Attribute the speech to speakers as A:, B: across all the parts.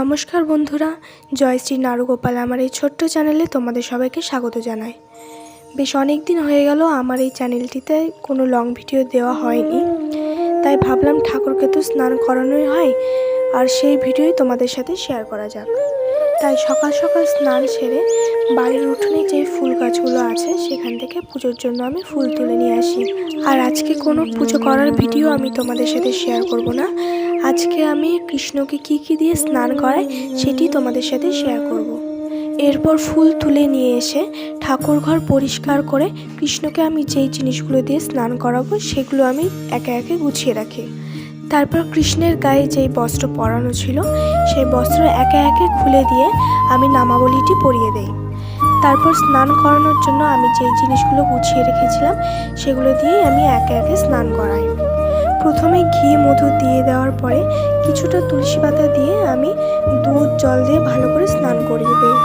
A: নমস্কার বন্ধুরা, জয়শ্রী নারুগোপাল আমার এই ছোট্ট চ্যানেলে তোমাদের সবাইকে স্বাগত জানাই। বেশ অনেক দিন হয়ে গেল আমার এই চ্যানেলটিতে কোনো লং ভিডিও দেওয়া হয়নি, তাই ভাবলাম ঠাকুরকে তো স্নান করানোই হয়, আর সেই ভিডিওই তোমাদের সাথে শেয়ার করা যাক। তাই সকাল সকাল স্নান সেরে বাড়ির উঠোনে যে ফুল গাছগুলো আছে সেখান থেকে পুজোর জন্য আমি ফুল তুলে নিয়ে আসি। আর আজকে কোনো পুজো করার ভিডিও আমি তোমাদের সাথে শেয়ার করব না। আজকে আমি কৃষ্ণকে কি দিয়ে স্নান করাই সেটি তোমাদের সাথে শেয়ার করব। এরপর ফুল তুলে নিয়ে এসে ঠাকুর ঘর পরিষ্কার করে কৃষ্ণকে আমি যেই জিনিসগুলো দিয়ে স্নান করাবো সেগুলো আমি একে একে গুছিয়ে রাখি। তারপর কৃষ্ণের গায়ে যেই বস্ত্র পরানো ছিল সেই বস্ত্র একে একে খুলে দিয়ে আমি নামাবলীটি পরিয়ে দেই। তারপর স্নান করানোর জন্য আমি যেই জিনিসগুলো গুছিয়ে রেখেছিলাম সেগুলো দিয়েই আমি একে একে স্নান করাই। প্রথমে ঘি মধু দিয়ে দেওয়ার পরে কিছুটা তুলসী পাতা দিয়ে আমি দুধ জল দিয়ে ভালো করে স্নান করিয়ে দিই।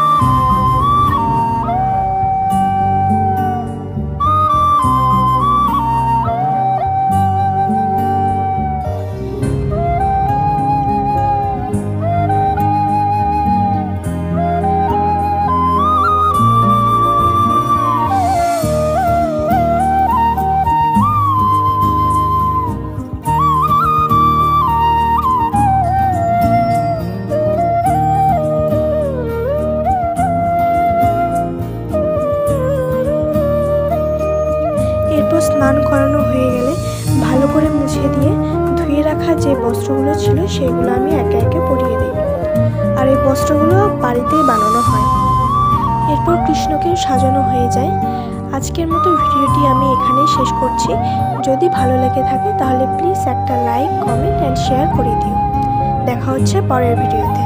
A: এরপর স্নান করানো হয়ে গেলে ভালো করে মুছে দিয়ে ধুয়ে রাখা যে বস্ত্রগুলো ছিল সেগুলো আমি একে একে পরিয়ে দিই। আর এই বস্ত্রগুলো বাড়িতেই বানানো হয়। এরপর কৃষ্ণকে সাজানো হয়ে যায়। আজকের মতো ভিডিওটি আমি এখানেই শেষ করছি। যদি ভালো লেগে থাকে তাহলে প্লিজ একটা লাইক, কমেন্ট অ্যান্ড শেয়ার করে দিও। দেখা হচ্ছে পরের ভিডিওতে।